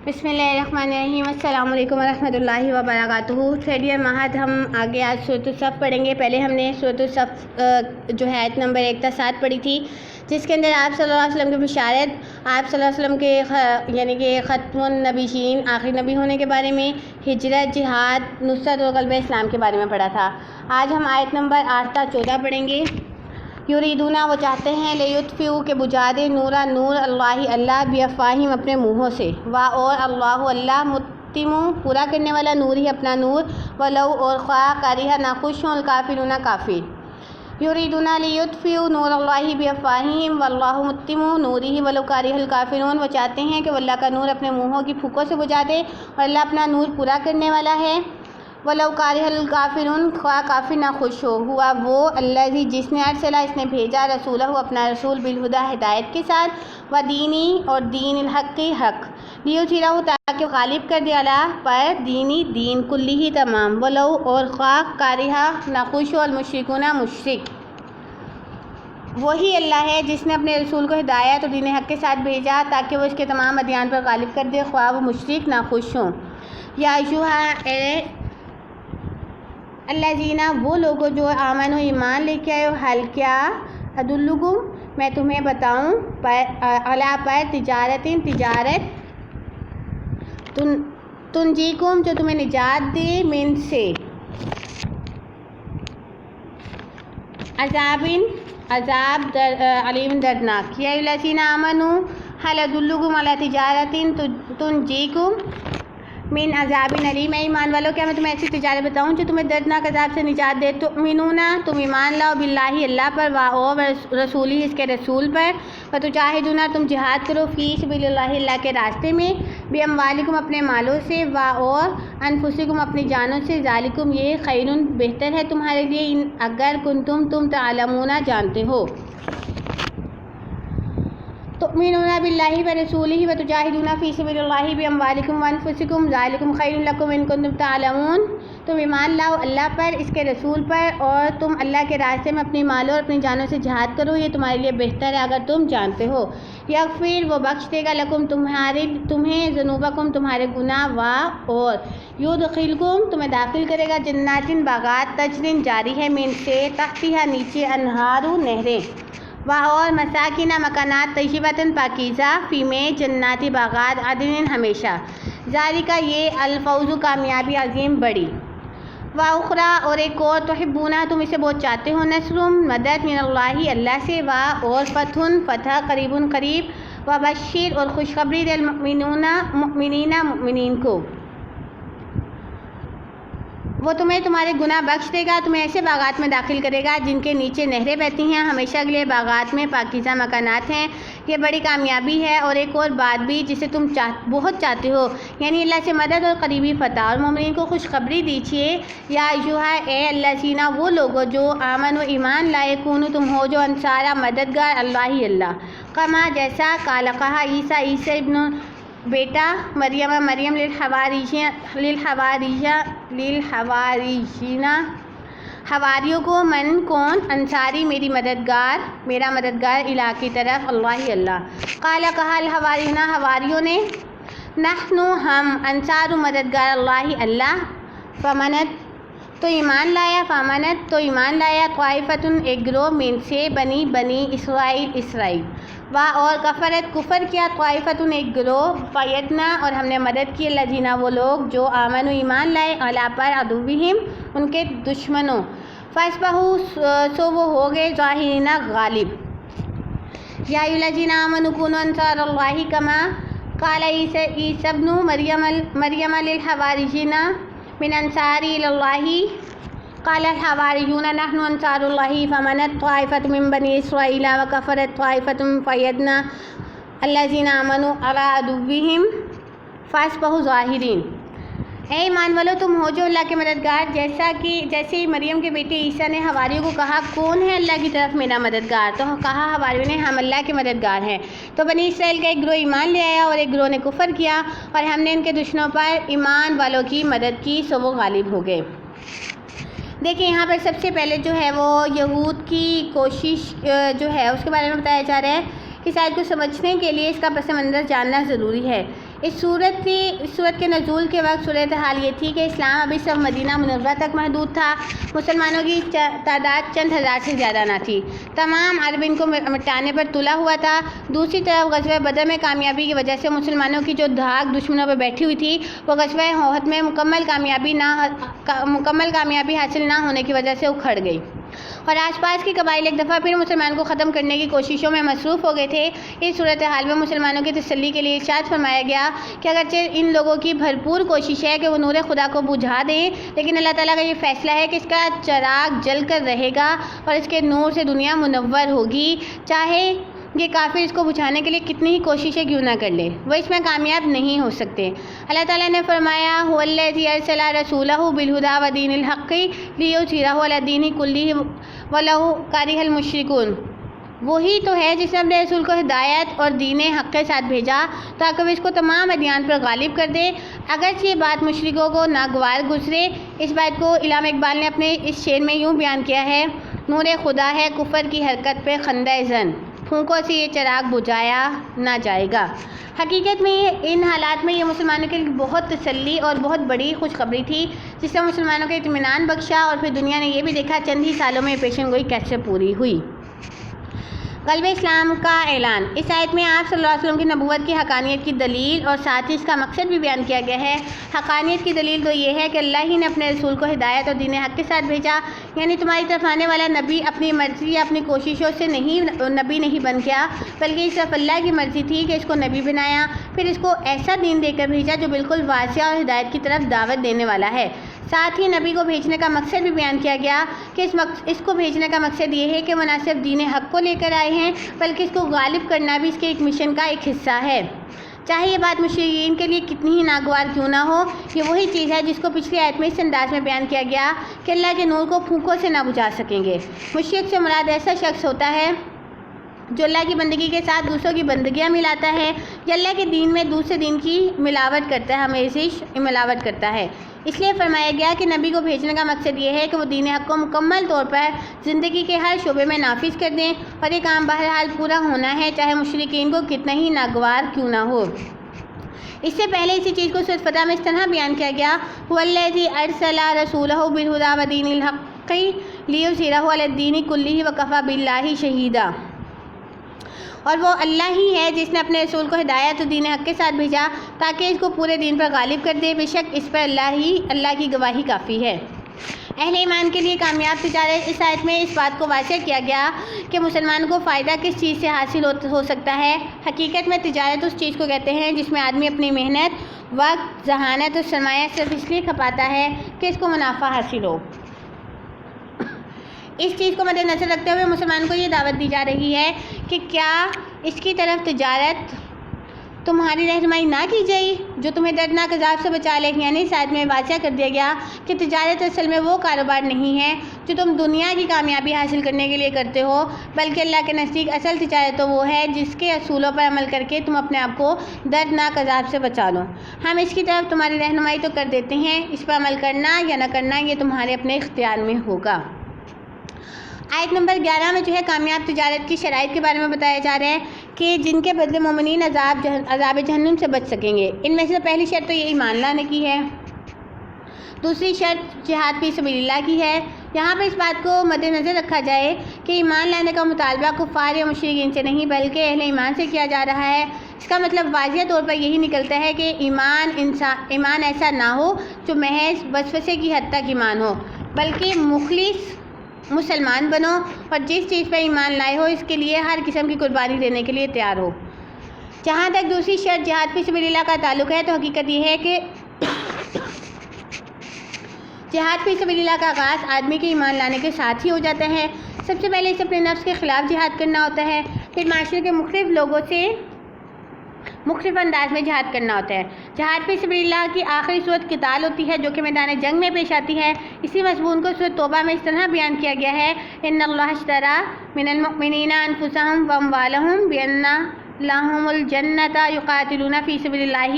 बिस्मिल्लाहिर्रहमानिर्रहीम। अस्सलाम वालेकुम रहमतुल्लाहि व बरकातुहू। थर्ड महद हम आगे आज सूरत सफ़ पढ़ेंगे। पहले हमने सूरत सफ़ जो है आयत नंबर 1 से 7 पढ़ी थी, जिसके अंदर आप सल्लल्लाहु अलैहि वसल्लम की बिशारत, आप सल्लल्लाहु अलैहि वसल्लम के यानी कि ख़त्मुन नबीयीन आखिरी नबी होने के बारे में, हिजरत, जिहाद, नुसरत और ग़लबे इस्लाम के बारे में पढ़ा था। आज हम आयत नंबर 8 से 14 पढ़ेंगे। युरीदूना वो चाहते हैं, लियुत्फ़िऊ के बुझा दे, नूरा नूर अल्लाह अल्लाह बिअफ़वाहिम अपने मुँहों से, वा और अल्लाह अल्लाह मुत्तिमु पूरा करने वाला नूर ही अपना नूर, वलौ और ख़्वा कारिहा नाखुश हों काफ़िरूना काफ़िर। युरीदूना लियुत्फ़िऊ नूर अल्लाह बिअफ़वाहिम वल्लाहु मुत्तिमु नूरिही वलौ कारिहल काफ़िरून। वो चाहते हैं कि अल्लाह का नूर अपने मुँहों की फूकों से बुझा दे और अल्लाह अपना नूर पूरा करने वाला है। वलौ कारिहल काफ़िरून ख्वा काफ़िर ना खुश हो। हुआ वो अल्लाज़ी जिसने अरसला इसने भेजा रसूलहु अपना रसूल बिलहुदा हिदायत के साथ, व दीनी और दीन हक़ के हक़, लियुज़हिरहु ताकि गालिब कर दे अला पर दीनी दीन कुल्ली ही तमाम, वलौ और ख्वा कारिहा ना खुश हो अल मुशरिकूना मुशरिक। वही अल्लाह है जिसने अपने रसूल को हिदायत और दीन हक़ के साथ भेजा ताकि वो इसके तमाम अदियान पर गालिब कर दे, ख्वा वो मुशरिक ना खुश हों। या अय्युहा अल्लज़ीना वो लोगों जो आमनो ईमान लेके आए हो, हल क्या अदुल्लुकुम मैं तुम्हें बताऊं अला पर तिजारतिन तिजारत तुनजीकुम जो तुम्हें निजात दे, मिन से अजाबिन अजाब अलीम दर्दनाक। या अल्लज़ीना आमनु हल अदुल्लुकुम अला तिजारतिन तुनजीकुम मिन अजाबिन अलीम। ईमान वालों क्या मैं तुम्हें ऐसी तिजारत बताऊँ जो तुम्हें दर्दनाक अजाब से निजात दे। तो मिनूना तुम ईमान लाओ बिल्लाही अल्लाह पर, व रसूली इसके रसूल पर, व तुजाहिदूना तुम जिहाद करो फी सबिलिल्लाह अल्लाह के रास्ते में, बिअमवालिकुम अपने मालों से, व और अनफुसिकुम अपनी जानों से, ज़ालिकुम ये खैरुन बेहतर है तुम्हारे लिए, अगर तुम तालमूना जानते हो। तुमिनूना बिल्लाहि व रसूलिही व तुजाहिदूना फी सबिलिल्लाहि बिअमवालिकुम व अनफुसिकुम ज़ालिकुम खैरुन लकुम इन कुंतुम तालमून। तुम ईमान लाओ अल्लाह पर, इसके रसूल पर, और तुम अल्लाह के रास्ते में अपनी मालों और अपनी जानों से जिहाद करो, ये तुम्हारे लिए बेहतर है अगर तुम जानते हो। यग़फ़िर वो बख्श देगा लकुम तुम्हें ज़ुनूबकुम तुम्हारे गुनाह, व और युदखिलकुम तुम्हें दाखिल करेगा जन्नातिन बागात तजरिन जारी है मिन से तहतिहा नीचे अनहारू नहरें, वाह और मसाकिना मकानात तय्यबतन पाकीज़ा फ़ी में जन्नाती बागात अदनिन हमेशा, ज़ालिका ये अलफ़ौज़ु कामयाबी अज़ीम बड़ी। व उख़रा और एक और तुहिब्बूना तुम इसे बहुत चाहते हो, नस्रुम मदद मिनल्लाहि अल्लाह से, व और फ़तहुन फ़तह करीबुन करीब, व बश्शिर और खुशखबरी दिल मुमिनीना मुमिनीन को, वो तुम्हें तुम्हारे गुनाह बख्श देगा, तुम्हें ऐसे बागात में दाखिल करेगा जिनके नीचे नहरें बहती हैं, हमेशा के लिए बागात में पाकीज़ा मकानात हैं। ये बड़ी कामयाबी है। और एक और बात भी जिसे तुम बहुत चाहते हो, यानी अल्लाह से मदद और करीबी फ़तह, और मोमिनीन को खुशखबरी दीजिए। या अय्युहा ए अल्लज़ीना वो लोगो जो आमन व ईमान लाए, कूनु तुम हो जो अंसारा मददगार अल्लाह अल्लाह, कमा जैसा काला कहा ईसा इब्न बेटा मरियम लिलहवारीना हवारियों को, मन कौन अंसारी मेरा मददगार इला की तरफ अल्लाह अल्लाह। काला कहा हवारीना हवारियों ने, नहनु हम अंसार मददगार अल्लाह अल्लाह, फमनत तो ईमान लाया क़ाइफ़तुन एक गिरोह मिन से बनी इसराइल, वाह और कफ़रत कुफ़र किया क़ाइफ़तुन एक गिरोह, फ़यदना और हमने मदद की लजीना वो लोग जो आमनु ईमान लाए, अला पर अदुव्विहिम उनके दुश्मनों, फ़अस्बहू सो वो हो गए ज़ाहिरीना गालिब। या अय्युहल्लज़ीना आमनु कूनू अंसारल्लाहि कमा क़ाला ईसा इब्नु मरियम लिलहवारियीना मिन अंसारी इलल्लाहि क़ाला हवारियूना नहनु अंसारुल्लाहि फमनत क़ाइफ़तुम मिन बनी इस्राईल व कफ़रत क़ाइफ़तुम फ़यदना अल्लज़ीना आमनु अला अदुव्विहिम फ़अस्बहू ज़ाहिरीन। ए ईमान वालो तुम हो जो अल्लाह के मददगार, जैसे ही मरियम के बेटे ईसा ने हवारियों को कहा कौन है अल्लाह की तरफ मेरा मददगार, तो कहा हवारियों ने हम अल्लाह के मददगार हैं। तो बनी इसराइल का एक गिरोह ईमान ले आया और एक गिरोह ने कुफ़र किया, और हमने इनके दुश्मनों पर ईमान वालों की मदद की, सो वो गालिब हो गए। देखिए यहाँ पर सबसे पहले जो है वो यहूद की कोशिश जो है उसके बारे में बताया जा रहा है कि शायद को समझने के लिए इसका पस मंज़र जानना ज़रूरी है। اس صورت کے نزول کے وقت صورتحال یہ تھی کہ اسلام ابھی صرف مدینہ منورہ تک محدود تھا، مسلمانوں کی تعداد چند ہزار سے زیادہ نہ تھی، تمام عرب ان کو مٹانے پر تلا ہوا تھا۔ دوسری طرف غزوہ بدر میں کامیابی کی وجہ سے مسلمانوں کی جو دھاک دشمنوں پر بیٹھی ہوئی تھی وہ غزوہ احد میں مکمل کامیابی حاصل نہ ہونے کی وجہ سے اکھڑ گئی، اور آس پاس کے قبائل ایک دفعہ پھر مسلمان کو ختم کرنے کی کوششوں میں مصروف ہو گئے تھے۔ اس صورتحال میں مسلمانوں کی تسلی کے لیے ارشاد فرمایا گیا کہ اگرچہ ان لوگوں کی بھرپور کوشش ہے کہ وہ نور خدا کو بجھا دیں، لیکن اللہ تعالیٰ کا یہ فیصلہ ہے کہ اس کا چراغ جل کر رہے گا اور اس کے نور سے دنیا منور ہوگی، چاہے یہ کافر اس کو بجھانے کے لیے کتنی ہی کوششیں کیوں نہ کر لے، وہ اس میں کامیاب نہیں ہو سکتے۔ اللہ تعالیٰ نے فرمایا هو الذی ارسل رسولہ بالہدی ودین الحق لیظہرہ علی الدین کلہ ولو کرہ المشرکون، وہی تو ہے جس نے اپنے رسول کو ہدایت اور دین حق کے ساتھ بھیجا تاکہ وہ اس کو تمام ادیان پر غالب کر دے، اگرچہ یہ بات مشرکوں کو ناگوار گزرے۔ اس بات کو علامہ اقبال نے اپنے اس شعر میں یوں بیان کیا ہے: نور خدا ہے کفر کی حرکت پہ خندہ زن، پھونکوں سے یہ چراغ بجھایا نہ جائے گا۔ حقیقت میں ان حالات میں یہ مسلمانوں کے لیے بہت تسلی اور بہت بڑی خوشخبری تھی، جس سے مسلمانوں کو اطمینان بخشا، اور پھر دنیا نے یہ بھی دیکھا چند ہی سالوں میں پیشن گوئی کیسے پوری ہوئی۔ غلبہ اسلام کا اعلان۔ اس آیت میں آپ صلی اللہ علیہ وسلم کی نبوت کی حقانیت کی دلیل اور ساتھ ہی اس کا مقصد بھی بیان کیا گیا ہے۔ حقانیت کی دلیل تو یہ ہے کہ اللہ ہی نے اپنے رسول کو ہدایت اور دین حق کے ساتھ بھیجا، یعنی تمہاری طرف آنے والا نبی اپنی مرضی یا اپنی کوششوں سے نبی نہیں بن گیا، بلکہ یہ صرف اللہ کی مرضی تھی کہ اس کو نبی بنایا، پھر اس کو ایسا دین دے کر بھیجا جو بالکل واضح اور ہدایت کی طرف دعوت دینے والا ہے۔ ساتھ ہی نبی کو بھیجنے کا مقصد بھی بیان کیا گیا کہ اس کو بھیجنے کا مقصد یہ ہے کہ وہ نہ صرف دین حق کو لے کر آئے ہیں بلکہ اس کو غالب کرنا بھی اس کے ایک مشن کا ایک حصہ ہے، چاہے یہ بات مشرکین کے لیے کتنی ہی ناگوار کیوں نہ ہو۔ یہ وہی چیز ہے جس کو پچھلی آیت میں اس انداز میں بیان کیا گیا کہ اللہ کے نور کو پھونکوں سے نہ بجھا سکیں گے۔ مشرک سے مراد ایسا شخص ہوتا ہے جو اللہ کی بندگی کے ساتھ دوسروں کی بندگیاں ملاتا ہے، یا اللہ کے دین میں دوسرے دین کی ملاوٹ کرتا ہے، ہمیشہ ملاوٹ کرتا ہے۔ اس لیے فرمایا گیا کہ نبی کو بھیجنے کا مقصد یہ ہے کہ وہ دین حق کو مکمل طور پر زندگی کے ہر شعبے میں نافذ کر دیں، اور یہ کام بہرحال پورا ہونا ہے چاہے مشرکین کو کتنا ہی ناگوار کیوں نہ ہو۔ اس سے پہلے اسی چیز کو سورۃ فتح میں اس طرح بیان کیا گیا: هو الذی ارسل رسولہ بالہدی ودین الحق لیظہرہ علی الدین کلہ وکفی باللہ شہیدا، اور وہ اللہ ہی ہے جس نے اپنے رسول کو ہدایت اور دین حق کے ساتھ بھیجا تاکہ اس کو پورے دین پر غالب کر دے، بے شک اس پر اللہ کی گواہی کافی ہے۔ اہل ایمان کے لیے کامیاب تجارت۔ اس آیت میں اس بات کو واضح کیا گیا کہ مسلمان کو فائدہ کس چیز سے حاصل ہو سکتا ہے۔ حقیقت میں تجارت اس چیز کو کہتے ہیں جس میں آدمی اپنی محنت، وقت، ذہانت اور سرمایہ صرف اس لیے کھپاتا ہے کہ اس کو منافع حاصل ہو۔ اس چیز کو مد نظر رکھتے ہوئے مسلمان کو یہ دعوت دی جا رہی ہے کہ کیا اس کی طرف تجارت تمہاری رہنمائی نہ کی جائے جو تمہیں دردناک عذاب سے بچا لے۔ یعنی اس آیت میں واضح کر دیا گیا کہ تجارت اصل میں وہ کاروبار نہیں ہے جو تم دنیا کی کامیابی حاصل کرنے کے لیے کرتے ہو، بلکہ اللہ کے نزدیک اصل تجارت تو وہ ہے جس کے اصولوں پر عمل کر کے تم اپنے آپ کو دردناک عذاب سے بچا لو۔ ہم اس کی طرف تمہاری رہنمائی تو کر دیتے ہیں، اس پر عمل کرنا یا نہ کرنا یہ تمہارے اپنے اختیار میں ہوگا۔ آیت نمبر 11 میں جو ہے کامیاب تجارت کی شرائط کے بارے میں بتایا جا رہا ہے کہ جن کے بدلے مومنین عذاب جہنم سے بچ سکیں گے۔ ان میں سے پہلی شرط تو یہ ایمان لانے کی ہے، دوسری شرط جہاد فی سبیل اللہ کی ہے۔ یہاں پہ اس بات کو مد نظر رکھا جائے کہ ایمان لانے کا مطالبہ کفار یا مشرکین سے نہیں بلکہ اہل ایمان سے کیا جا رہا ہے۔ اس کا مطلب واضح طور پر یہی نکلتا ہے کہ ایمان ایسا نہ ہو جو محض وسوسے کی حد تک ایمان ہو، بلکہ مخلص مسلمان بنو اور جس چیز پر ایمان لائے ہو اس کے لیے ہر قسم کی قربانی دینے کے لیے تیار ہو۔ جہاں تک دوسری شرط جہاد فی سبیل اللہ کا تعلق ہے تو حقیقت یہ ہے کہ جہاد فی سبیل اللہ کا آغاز آدمی کے ایمان لانے کے ساتھ ہی ہو جاتا ہے۔ سب سے پہلے اسے اپنے نفس کے خلاف جہاد کرنا ہوتا ہے، پھر معاشرے کے مختلف لوگوں سے مختلف انداز میں جہاد کرنا ہوتا ہے۔ جہاد فی سبیل اللہ کی آخری صورت قتال ہوتی ہے جو کہ میدان جنگ میں پیش آتی ہے۔ اسی مضمون کو سورۃ توبہ میں اس طرح بیان کیا گیا ہے: ان اللہ اشتری من المؤمنین انفسهم واموالهم بان لهم الجنۃ یقاتلون فی سبیل اللہ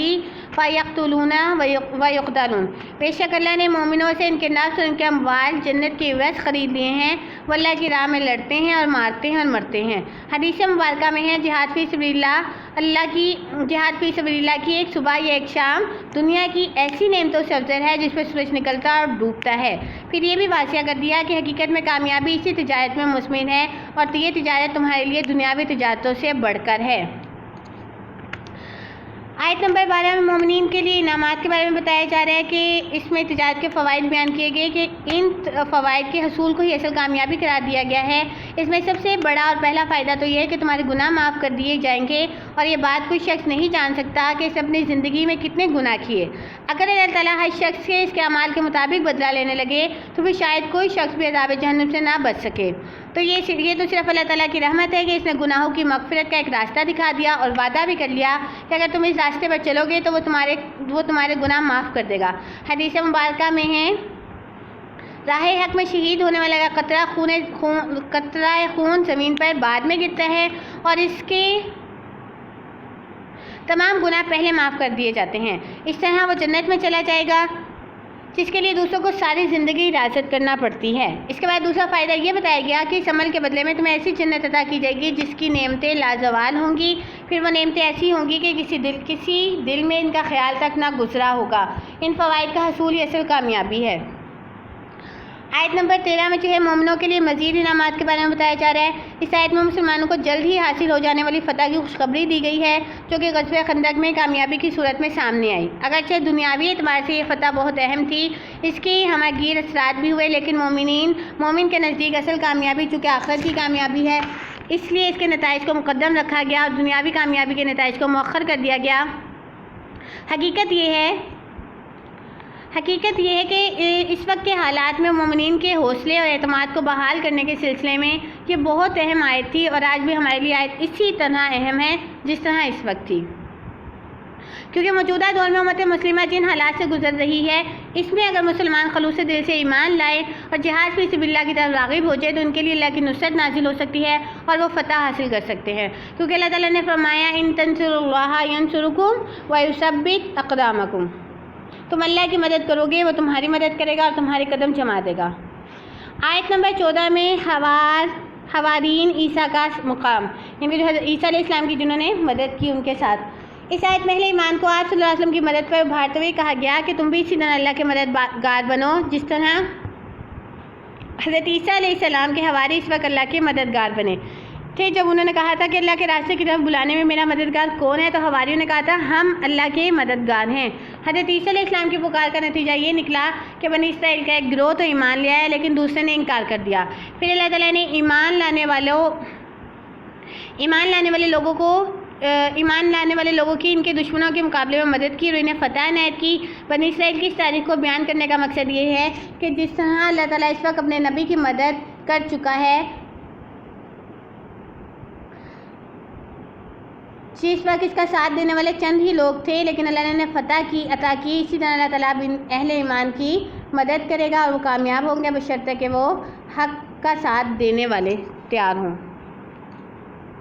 फ़यक़्तुलून वयुक़्तलून, बे शक अल्लाह ने मोमिनों से इनके नफ्स और इनके अम्वाल जन्नत के एवज़ ख़रीद लिए हैं। वो अल्लाह की राह में लड़ते हैं और मारते हैं और मरते हैं। हदीस मुबारका में है जिहाद फ़ी सबिलिल्लाह की एक सुबह या एक शाम दुनिया की ऐसी नेमतों से अफजल है जिस पर सूरज निकलता और डूबता है। फिर ये भी वाक़या कर दिया कि हकीकत में कामयाबी इसी तिजारत में मुज़मिन है और ये तिजारत तुम्हारे लिए दुनियावी तिजारतों से बढ़कर है। आयत नंबर 12 में मोमिनीन के लिए इनामात के बारे में बताया जा रहा है कि इसमें तिजारत के फ़वाइद बयान किए गए कि इन फ़वाइद के हसूल को ही असल कामयाबी करार दिया गया है। इसमें सबसे बड़ा और पहला फ़ायदा तो ये है कि तुम्हारे गुनाह माफ़ कर दिए जाएंगे और ये बात कोई शख्स नहीं जान सकता कि इसने अपनी ज़िंदगी में कितने गुनाह किए। अगर अल्लाह ताला हर शख्स के इसके अमाल के मुताबिक बदला लेने लगे तो फिर शायद कोई शख्स भी अज़ाब जहन्नम से ना बच सके। तो ये तो सिर्फ अल्लाह ताला की रहमत है कि इसने गुनाहों की मग़फ़िरत का एक रास्ता दिखा दिया और वादा भी कर लिया कि अगर तुम इस रास्ते पर चलोगे तो वो तुम्हारे गुनाह माफ़ कर देगा। हदीस मुबारका में है राह हक़ में शहीद होने वाला कतरा खून ज़मीन पर बाद में गिरता है और इसके तमाम गुनाह पहले माफ़ कर दिए जाते हैं। इस तरह वो जन्नत में चला जाएगा जिसके लिए दूसरों को सारी ज़िंदगी हिरासत करना पड़ती है। इसके बाद दूसरा फ़ायदा ये बताया गया कि इस अमल के बदले में तुम्हें ऐसी जन्नत अता की जाएगी जिसकी नेमतें लाजवाल होंगी। फिर वो नेमतें ऐसी होंगी कि किसी दिल में इनका ख्याल तक ना गुजरा होगा। इन फ़वाइद का हसूल ही असल कामयाबी है। आयत नंबर 13 में जो है मोमिनों के लिए मज़ीद इनामात के बारे में बताया जा रहा है। इस आयत में मुसलमानों को जल्द ही हासिल हो जाने वाली फ़तह की खुशखबरी दी गई है जो कि ग़ज़वे खंदक में कामयाबी की सूरत में सामने आई। अगरचे दुनियावी एतबार से ये फ़तह बहुत अहम थी, इसकी हमागीर असरात भी हुए, लेकिन मोमिन के नज़दीक असल कामयाबी चूँकि आखिरत की कामयाबी है इसलिए इसके नताइज को मुक़द्दम रखा गया और दुनियावी कामयाबी के नताइज को मौख़र कर दिया गया। हकीकत ये है कि इस वक्त के हालात में मोमिनीन के हौसले और एतमाद को बहाल करने के सिलसिले में ये बहुत अहम आयत थी और आज भी हमारे लिए आयत इसी तरह अहम है जिस तरह इस वक्त थी, क्योंकि मौजूदा दौर में उम्मत मुस्लिमा जिन हालात से गुजर रही है इसमें अगर मुसलमान खलूस दिल से ईमान लाए और जिहाद फी सबिलिल्लाह की तरफ राग़िब हो जाए तो उनके लिए अल्लाह की नुसरत नाजिल हो सकती है और वो फ़तह हासिल कर सकते हैं। क्योंकि अल्लाह ताला ने फरमाया इन तंसुरुल्लाह यंसुरुकुम व युसब्बित अक़दामकुम, तुम अल्लाह की मदद करोगे वो तुम्हारी मदद करेगा और तुम्हारे कदम जमा देगा। आयत नंबर 14 में हवारीन ईसा का मुकाम, यानी जो ईसा अलैहिस्सलाम की जिन्होंने मदद की उनके साथ। इस आयत में अहले ईमान को आप सल्लल्लाहु अलैहि वसल्लम की मदद पर उभारते हुए कहा गया कि तुम भी इसी तरह अल्लाह के मददगार बनो जिस तरह हज़रत ईसा अलैहिस्सलाम के हवारी इस वक्त अल्लाह के मददगार बने थे। जब उन्होंने कहा था कि अल्लाह के रास्ते की तरफ बुलाने में मेरा मददगार कौन है तो हवारियों ने कहा था हम अल्लाह के मददगार हैं। हज़रत ईसा अलैहिस्सलाम की पुकार का नतीजा ये निकला कि बनी इस्राइल का एक गिरोह तो ईमान ले आया लेकिन दूसरे ने इनकार कर दिया। फिर अल्लाह ताला ने ईमान लाने वाले लोगों की इनके दुश्मनों के मुकाबले में मदद की और इन्हें फ़तह इनायत की। बनी इस्राइल की इस तारीख़ को बयान करने का मकसद ये है कि जिस तरह अल्लाह ताला इस वक्त अपने नबी की मदद कर चुका है, जिस वक्त इसका साथ देने वाले चंद ही लोग थे लेकिन अल्लाह ने फ़तह अता की, इसी तरह अल्लाह ताला अहले ईमान की मदद करेगा और वो कामयाब होंगे बशर्ते कि वो हक़ का साथ देने वाले तैयार हों।